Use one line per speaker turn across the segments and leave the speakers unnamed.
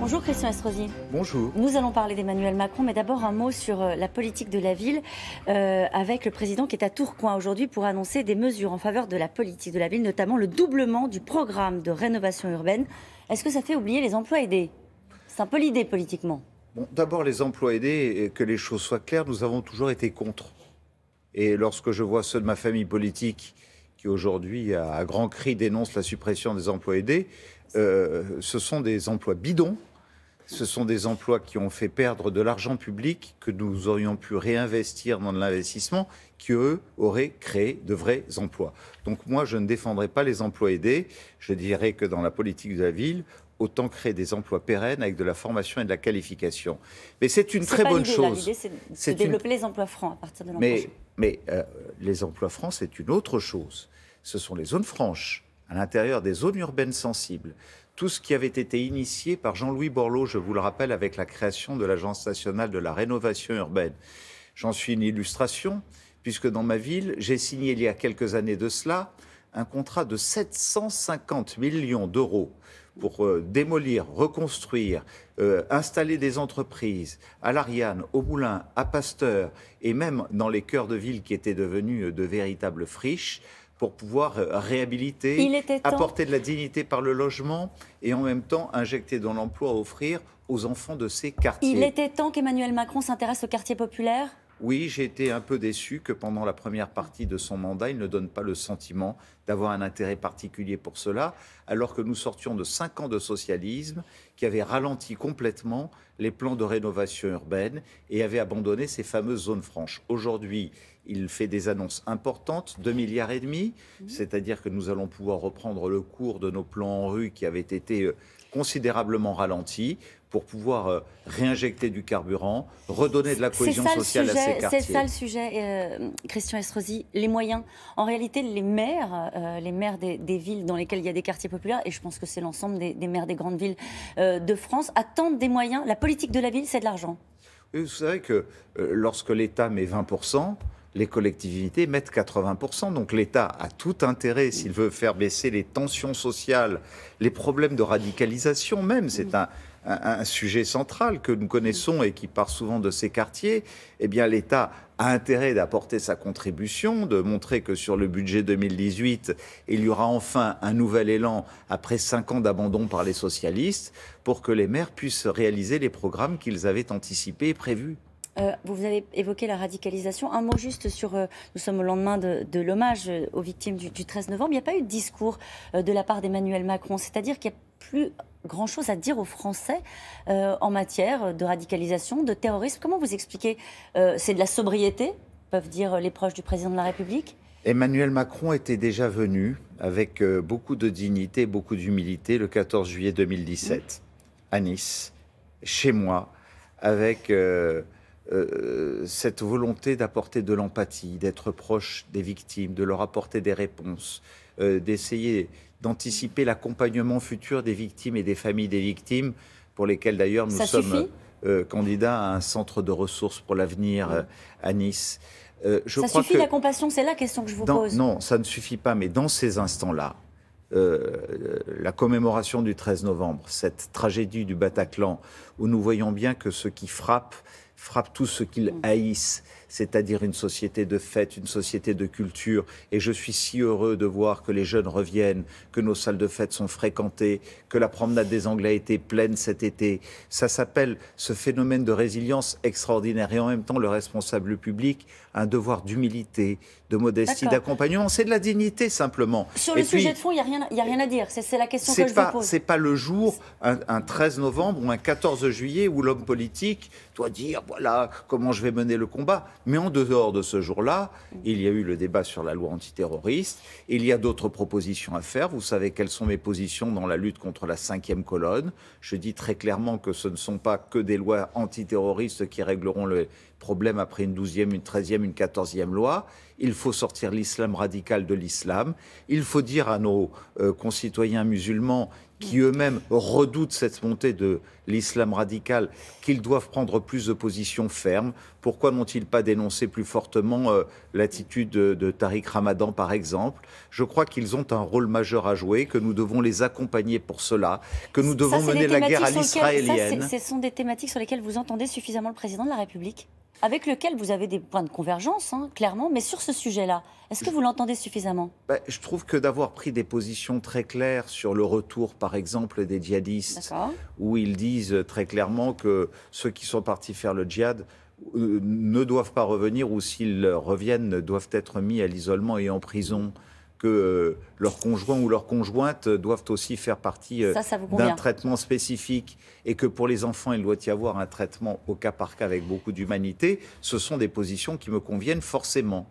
Bonjour Christian Estrosi.
Bonjour.
Nous allons parler d'Emmanuel Macron, mais d'abord un mot sur la politique de la ville, avec le président qui est à Tourcoing aujourd'hui pour annoncer des mesures en faveur de la politique de la ville, notamment le doublement du programme de rénovation urbaine. Est-ce que ça fait oublier les emplois aidés? C'est un peu l'idée politiquement.
Bon, d'abord, les emplois aidés, et que les choses soient claires, nous avons toujours été contre. Et lorsque je vois ceux de ma famille politique qui aujourd'hui, à grands cris, dénoncent la suppression des emplois aidés, ce sont des emplois bidons. Ce sont des emplois qui ont fait perdre de l'argent public que nous aurions pu réinvestir dans de l'investissement, qui, eux, auraient créé de vrais emplois. Donc moi, je ne défendrai pas les emplois aidés. Je dirais que dans la politique de la ville, autant créer des emplois pérennes avec de la formation et de la qualification. Mais c'est une très bonne chose.
L'idée, c'est de développer les emplois francs à partir de l'an prochain.
Mais les emplois francs, c'est une autre chose. Ce sont les zones franches, à l'intérieur des zones urbaines sensibles. Tout ce qui avait été initié par Jean-Louis Borloo, je vous le rappelle, avec la création de l'Agence nationale de la rénovation urbaine. J'en suis une illustration, puisque dans ma ville, j'ai signé il y a quelques années de cela un contrat de 750 millions d'euros pour démolir, reconstruire, installer des entreprises à l'Ariane, au Moulin, à Pasteur, et même dans les cœurs de ville qui étaient devenus de véritables friches, pour pouvoir réhabiliter, apporter de la dignité par le logement et en même temps injecter dans l'emploi à offrir aux enfants de ces quartiers.
Il était temps qu'Emmanuel Macron s'intéresse aux quartiers populaires ?
Oui, j'ai été un peu déçu que pendant la première partie de son mandat, il ne donne pas le sentiment d'avoir un intérêt particulier pour cela, alors que nous sortions de 5 ans de socialisme qui avait ralenti complètement les plans de rénovation urbaine et avait abandonné ces fameuses zones franches. Aujourd'hui, il fait des annonces importantes, 2,5 milliards, c'est-à-dire que nous allons pouvoir reprendre le cours de nos plans en rue qui avaient été considérablement ralentis pour pouvoir réinjecter du carburant, redonner de la cohésion sociale à ces quartiers.
C'est ça le sujet, Christian Estrosi, les moyens. En réalité, les maires des villes dans lesquelles il y a des quartiers populaires, et je pense que c'est l'ensemble des maires des grandes villes de France, attendent des moyens. La politique de la ville, c'est de l'argent.
Vous savez que lorsque l'État met 20%, les collectivités mettent 80%. Donc l'État a tout intérêt, s'il veut faire baisser les tensions sociales, les problèmes de radicalisation même, c'est un sujet central que nous connaissons et qui part souvent de ces quartiers, eh bien l'État a intérêt d'apporter sa contribution, de montrer que sur le budget 2018, il y aura enfin un nouvel élan après 5 ans d'abandon par les socialistes pour que les maires puissent réaliser les programmes qu'ils avaient anticipés et prévus.
Vous avez évoqué la radicalisation. Un mot juste sur... nous sommes au lendemain de l'hommage aux victimes du 13 novembre. Il n'y a pas eu de discours de la part d'Emmanuel Macron. C'est-à-dire qu'il n'y a plus grand-chose à dire aux Français en matière de radicalisation, de terrorisme. Comment vous expliquez c'est de la sobriété, peuvent dire les proches du président de la République?
Emmanuel Macron était déjà venu avec beaucoup de dignité, beaucoup d'humilité le 14 juillet 2017 à Nice, chez moi, avec... cette volonté d'apporter de l'empathie, d'être proche des victimes, de leur apporter des réponses, d'essayer d'anticiper l'accompagnement futur des victimes et des familles des victimes, pour lesquelles d'ailleurs nous sommes candidats à un centre de ressources pour l'avenir à Nice.
Ça suffit la compassion, c'est la question que je vous pose.
Non, ça ne suffit pas, mais dans ces instants-là, la commémoration du 13 novembre, cette tragédie du Bataclan, où nous voyons bien que ce qui frappe tous ceux qu'ils haïssent, c'est-à-dire une société de fête, une société de culture. Et je suis si heureux de voir que les jeunes reviennent, que nos salles de fête sont fréquentées, que la promenade des Anglais a été pleine cet été. Ça s'appelle ce phénomène de résilience extraordinaire. Et en même temps, le responsable public a un devoir d'humilité, de modestie, d'accompagnement. C'est de la dignité, simplement.
Sur le sujet de fond, il n'y a rien à dire. C'est la question que je vous pose.
C'est pas le jour, un 13 novembre ou un 14 juillet, où l'homme politique doit dire, voilà, comment je vais mener le combat. Mais en dehors de ce jour-là, il y a eu le débat sur la loi antiterroriste. Il y a d'autres propositions à faire. Vous savez quelles sont mes positions dans la lutte contre la 5e colonne. Je dis très clairement que ce ne sont pas que des lois antiterroristes qui régleront le problème après une 12e, une 13e, une 14e loi. il faut sortir l'islam radical de l'islam, il faut dire à nos concitoyens musulmans qui eux-mêmes redoutent cette montée de l'islam radical, qu'ils doivent prendre plus de positions fermes. Pourquoi n'ont-ils pas dénoncé plus fortement l'attitude de Tariq Ramadan, par exemple? Je crois qu'ils ont un rôle majeur à jouer, que nous devons les accompagner pour cela, que nous devons mener la guerre à l'israélienne.
Ce sont des thématiques sur lesquelles vous entendez suffisamment le président de la République, avec lequel vous avez des points de convergence, hein, clairement, mais sur ce sujet-là, est-ce que vous l'entendez suffisamment?
Je trouve que d'avoir pris des positions très claires sur le retour, par exemple, des djihadistes, où ils disent très clairement que ceux qui sont partis faire le djihad ne doivent pas revenir, ou s'ils reviennent, doivent être mis à l'isolement et en prison, que leurs conjoints ou leurs conjointes doivent aussi faire partie d'un traitement spécifique, et que pour les enfants, il doit y avoir un traitement au cas par cas avec beaucoup d'humanité, ce sont des positions qui me conviennent forcément.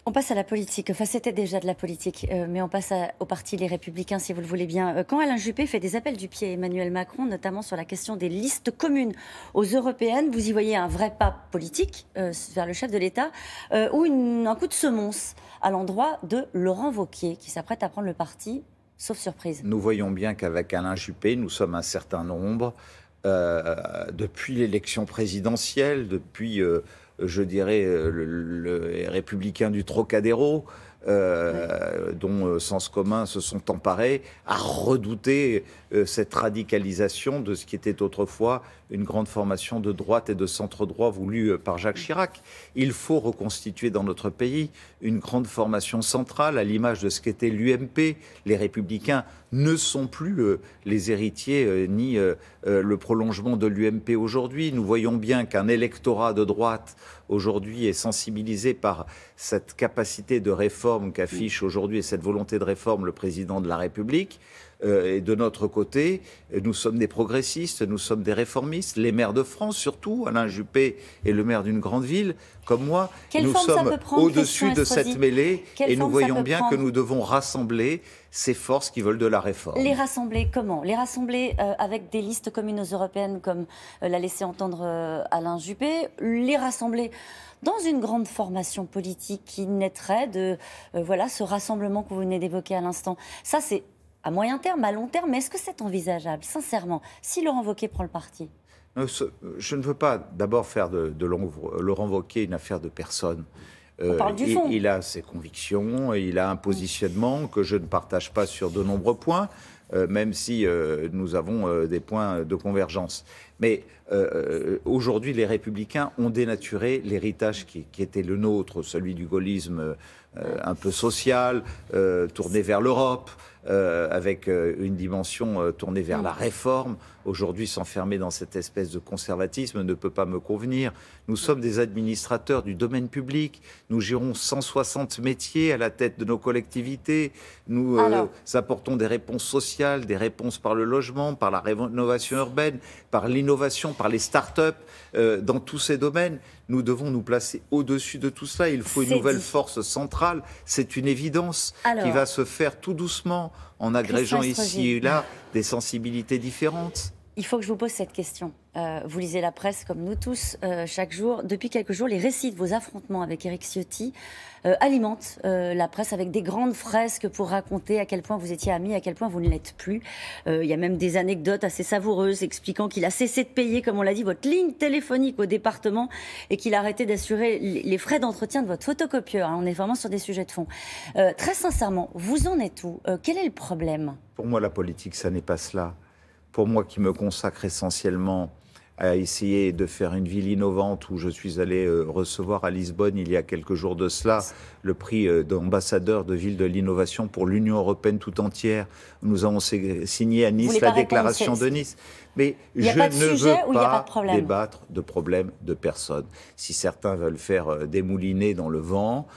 On passe à la politique. Enfin, c'était déjà de la politique, mais on passe au parti Les Républicains, si vous le voulez bien. Quand Alain Juppé fait des appels du pied à Emmanuel Macron, notamment sur la question des listes communes aux européennes, vous y voyez un vrai pas politique vers le chef de l'État, ou un coup de semonce à l'endroit de Laurent Wauquiez, qui s'apprête à prendre le parti, sauf surprise.
Nous voyons bien qu'avec Alain Juppé, nous sommes un certain nombre, depuis l'élection présidentielle, depuis... je dirais, les Républicains du Trocadéro, dont Sens commun se sont emparés, à redouter cette radicalisation de ce qui était autrefois une grande formation de droite et de centre-droit voulue par Jacques Chirac. Il faut reconstituer dans notre pays une grande formation centrale, à l'image de ce qu'était l'UMP. Les Républicains ne sont plus les héritiers ni le prolongement de l'UMP aujourd'hui. Nous voyons bien qu'un électorat de droite aujourd'hui est sensibilisé par cette capacité de réforme qu'affiche aujourd'hui et cette volonté de réforme le président de la République. Et de notre côté, nous sommes des progressistes, nous sommes des réformistes. Les maires de France, surtout, Alain Juppé est le maire d'une grande ville, comme moi. Nous sommes au-dessus de cette mêlée et nous voyons bien que nous devons rassembler ces forces qui veulent de la réforme.
Les rassembler comment? Les rassembler avec des listes communes aux européennes, comme l'a laissé entendre Alain Juppé. Les rassembler dans une grande formation politique qui naîtrait de ce rassemblement que vous venez d'évoquer à l'instant. Ça, c'est à moyen terme, à long terme, mais est-ce que c'est envisageable, sincèrement, si Laurent Wauquiez prend le parti?
Je ne veux pas d'abord faire de Laurent Wauquiez une affaire de personne.
On parle du fond.
Il a ses convictions, il a un positionnement que je ne partage pas sur de nombreux points, même si nous avons des points de convergence. Mais aujourd'hui, les Républicains ont dénaturé l'héritage qui était le nôtre, celui du gaullisme un peu social, tourné vers l'Europe, avec une dimension tournée vers la réforme. Aujourd'hui, s'enfermer dans cette espèce de conservatisme ne peut pas me convenir. Nous sommes des administrateurs du domaine public. Nous gérons 160 métiers à la tête de nos collectivités. Nous apportons des réponses sociales, des réponses par le logement, par la rénovation urbaine, par l'innovation, par les start-up. Dans tous ces domaines, nous devons nous placer au-dessus de tout cela. Il faut une nouvelle force centrale. C'est une évidence qui va se faire tout doucement en agrégeant ici et là des sensibilités différentes.
Il faut que je vous pose cette question. Vous lisez la presse comme nous tous chaque jour. Depuis quelques jours, les récits de vos affrontements avec Éric Ciotti alimentent la presse avec des grandes fresques pour raconter à quel point vous étiez amis, à quel point vous ne l'êtes plus. Il y a même des anecdotes assez savoureuses expliquant qu'il a cessé de payer, comme on l'a dit, votre ligne téléphonique au département et qu'il a arrêté d'assurer les frais d'entretien de votre photocopieur. On est vraiment sur des sujets de fond. Très sincèrement, vous en êtes où? Quel est le problème?
Pour moi, la politique, ça n'est pas cela. Pour moi qui me consacre essentiellement à essayer de faire une ville innovante, où je suis allé recevoir à Lisbonne il y a quelques jours de cela le prix d'ambassadeur de ville de l'innovation pour l'Union européenne tout entière. Nous avons signé à Nice la déclaration de Nice. Mais je ne veux pas débattre de problèmes de personnes. Si certains veulent faire démouliner dans le vent,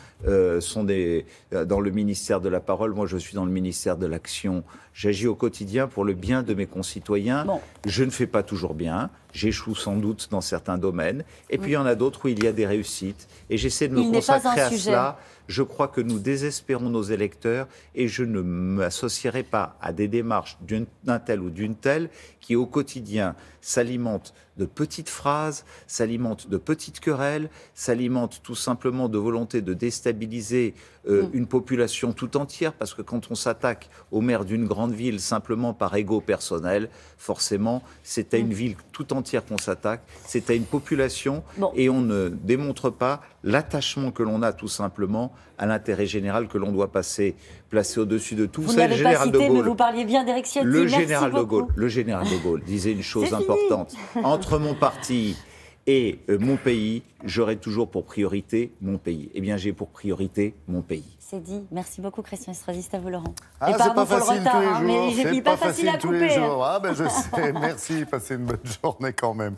sont dans le ministère de la parole, moi je suis dans le ministère de l'action. J'agis au quotidien pour le bien de mes concitoyens. Je ne fais pas toujours bien, j'échoue sans doute dans certains domaines. Et puis il y en a d'autres où il y a des réussites. Et j'essaie de me consacrer à cela Je crois que nous désespérons nos électeurs et je ne m'associerai pas à des démarches d'un tel ou d'une telle qui, au quotidien, s'alimentent de petites phrases, s'alimentent de petites querelles, s'alimentent tout simplement de volonté de déstabiliser une population tout entière, parce que quand on s'attaque au maire d'une grande ville simplement par ego personnel, forcément, c'est à une ville tout entière qu'on s'attaque, c'est à une population, et on ne démontre pas l'attachement que l'on a tout simplement à l'intérêt général que l'on doit placer au-dessus de tout.
Vous n'avez pas cité, mais vous parliez bien d'Éric Ciotti.
Le général de Gaulle disait une chose importante. Entre mon parti et mon pays, j'aurai toujours pour priorité mon pays. Eh bien, j'ai pour priorité mon pays.
C'est dit. Merci beaucoup, Christian Estrosi. C'est à vous, Laurent.
Ah, c'est pas facile tous les jours.
Mais c'est pas facile à couper.
Ah, ben je sais. Merci. Passez une bonne journée quand même.